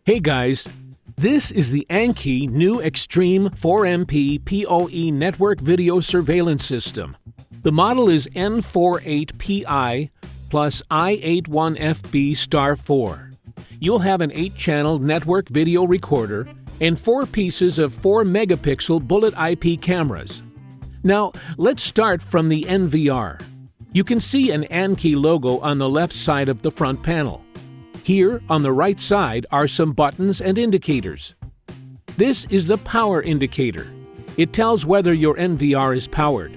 Hey guys, this is the Annke new Extreme 4MP PoE Network Video Surveillance System. The model is N44PI+I81FB*4. You'll have an 8-channel network video recorder and 4 pieces of 4 megapixel bullet IP cameras. Now, let's start from the NVR. You can see an Annke logo on the left side of the front panel. Here, on the right side, are some buttons and indicators. This is the power indicator. It tells whether your NVR is powered.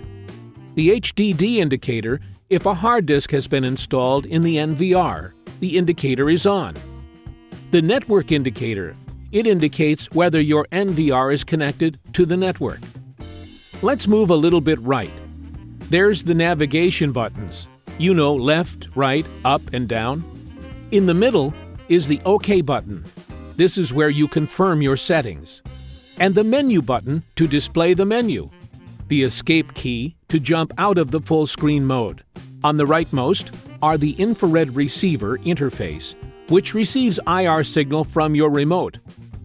The HDD indicator, if a hard disk has been installed in the NVR, the indicator is on. The network indicator, it indicates whether your NVR is connected to the network. Let's move a little bit right. There's the navigation buttons. You know, left, right, up, and down. In the middle is the OK button. This is where you confirm your settings. And the menu button to display the menu. The escape key to jump out of the full screen mode. On the rightmost are the infrared receiver interface, which receives IR signal from your remote,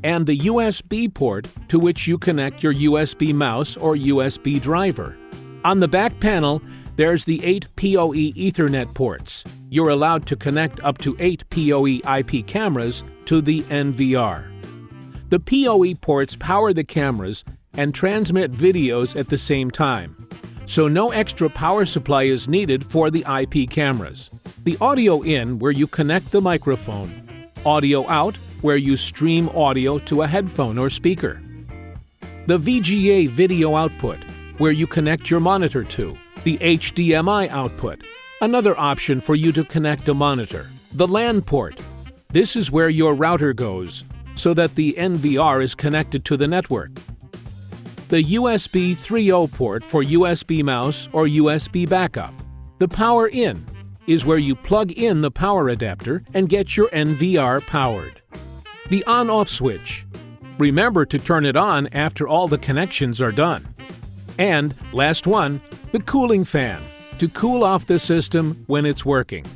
and the USB port to which you connect your USB-mouse or USB driver. On the back panel, there's the 8 PoE Ethernet ports. You're allowed to connect up to 8 PoE IP cameras to the NVR. The PoE ports power the cameras and transmit videos at the same time, so no extra power supply is needed for the IP cameras. The audio in, where you connect the microphone. Audio out, where you stream audio to a headphone or speaker. The VGA video output, where you connect your monitor to. The HDMI output, another option for you to connect a monitor. The LAN port, this is where your router goes, so that the NVR is connected to the network. The USB 3.0 port for USB.mouse or USB backup. The power in is where you plug in the power adapter and get your NVR powered. The on-off switch. Remember to turn it on after all the connections are done. And, last one, the cooling fan, to cool off the system when it's working.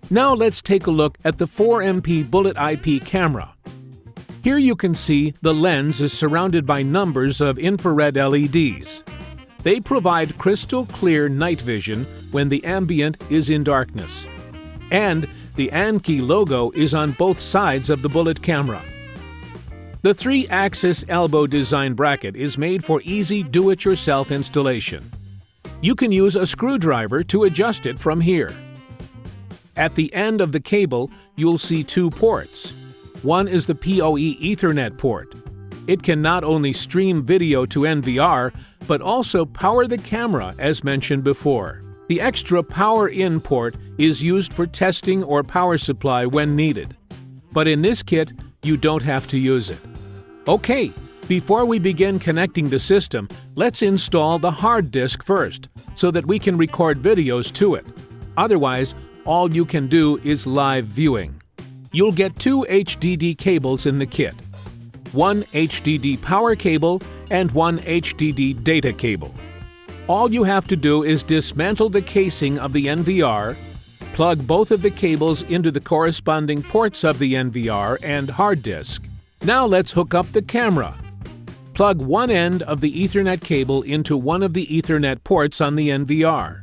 Now let's take a look at the 4MP bullet IP camera. Here you can see the lens is surrounded by numbers of infrared LEDs. They provide crystal clear night vision when the ambient is in darkness. And the Annke logo is on both sides of the bullet camera. The 3-axis elbow design bracket is made for easy do-it-yourself installation. You can use a screwdriver to adjust it from here. At the end of the cable, you'll see 2 ports. One is the PoE Ethernet port. It can not only stream video to NVR, but also power the camera as mentioned before. The extra power in port is used for testing or power supply when needed. But in this kit, you don't have to use it. Okay, before we begin connecting the system, let's install the hard disk first, so that we can record videos to it. Otherwise, all you can do is live viewing. You'll get 2 HDD cables in the kit. 1 HDD power cable and 1 HDD data cable. All you have to do is dismantle the casing of the NVR, plug both of the cables into the corresponding ports of the NVR and hard disk. Now let's hook up the camera. Plug one end of the Ethernet cable into one of the Ethernet ports on the NVR,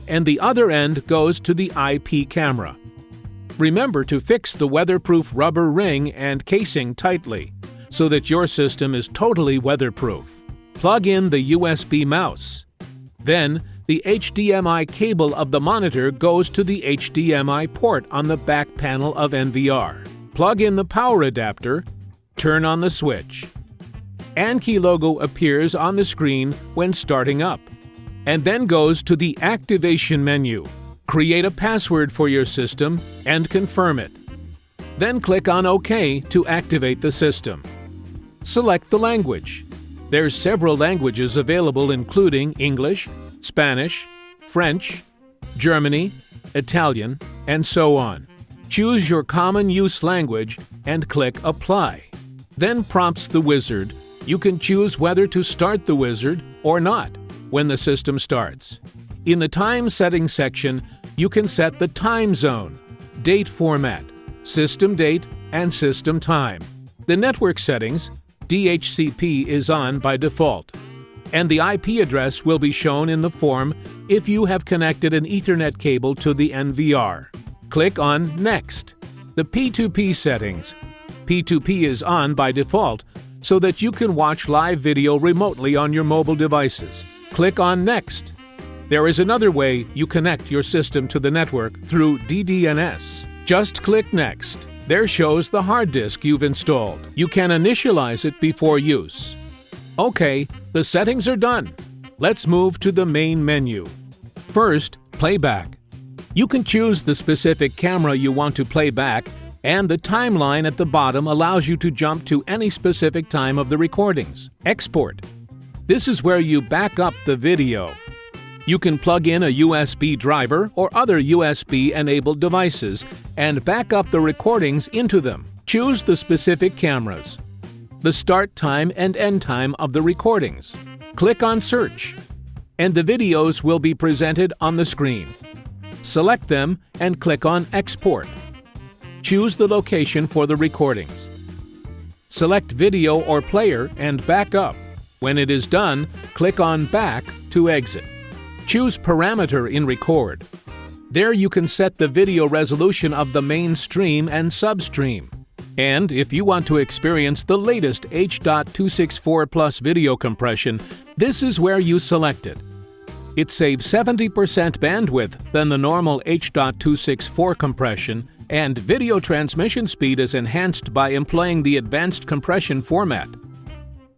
and the other end goes to the IP camera. Remember to fix the weatherproof rubber ring and casing tightly, so that your system is totally weatherproof. Plug in the USB-mouse. Then, the HDMI cable of the monitor goes to the HDMI port on the back panel of NVR. Plug in the power adapter. Turn on the switch. Annke logo appears on the screen when starting up, and then goes to the activation menu. Create a password for your system and confirm it. Then click on OK to activate the system. Select the language. There's several languages available including English, Spanish, French, Germany, Italian, and so on. Choose your common use language and click Apply. Then prompts the wizard. You can choose whether to start the wizard or not when the system starts. In the time settings section, you can set the time zone, date format, system date, and system time. The network settings, DHCP is on by default, and the IP address will be shown in the form if you have connected an Ethernet cable to the NVR. Click on Next. The P2P settings. P2P is on by default so that you can watch live video remotely on your mobile devices. Click on Next. There is another way you connect your system to the network through DDNS. Just click Next. There shows the hard disk you've installed. You can initialize it before use. Okay, the settings are done. Let's move to the main menu. First, Playback. You can choose the specific camera you want to play back, and the timeline at the bottom allows you to jump to any specific time of the recordings. Export. This is where you back up the video. You can plug in a USB driver or other USB-enabled devices and back up the recordings into them. Choose the specific cameras, the start time and end time of the recordings. Click on Search, and the videos will be presented on the screen. Select them and click on Export. Choose the location for the recordings. Select Video or Player and back up. When it is done, click on Back to exit. Choose Parameter in Record. There you can set the video resolution of the main stream and substream. And if you want to experience the latest H.264+ video compression, this is where you select it. It saves 70% bandwidth than the normal H.264 compression, and video transmission speed is enhanced by employing the advanced compression format.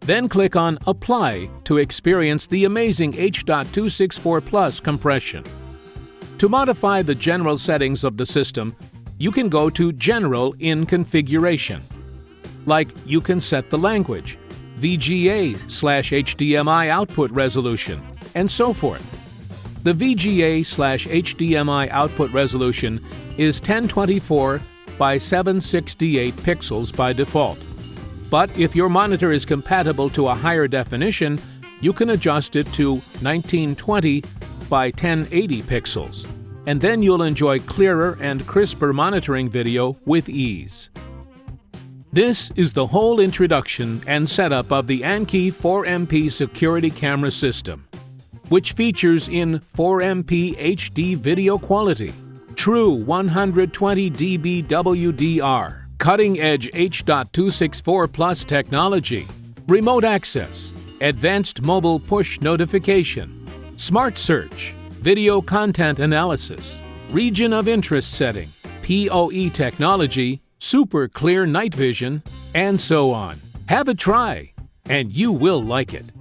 Then click on Apply to experience the amazing H.264+ compression. To modify the general settings of the system, you can go to General in Configuration. Like, you can set the language, VGA/HDMI output resolution, and so forth. The VGA/HDMI output resolution is 1024 by 768 pixels by default. But if your monitor is compatible to a higher definition, you can adjust it to 1920 by 1080 pixels, and then you'll enjoy clearer and crisper monitoring video with ease. This is the whole introduction and setup of the Annke 4MP security camera system, which features in 4MP HD video quality, true 120 dB WDR, cutting-edge H.264+ technology, remote access, advanced mobile push notification, smart search, video content analysis, region of interest setting, PoE technology, super clear night vision, and so on. Have a try, and you will like it.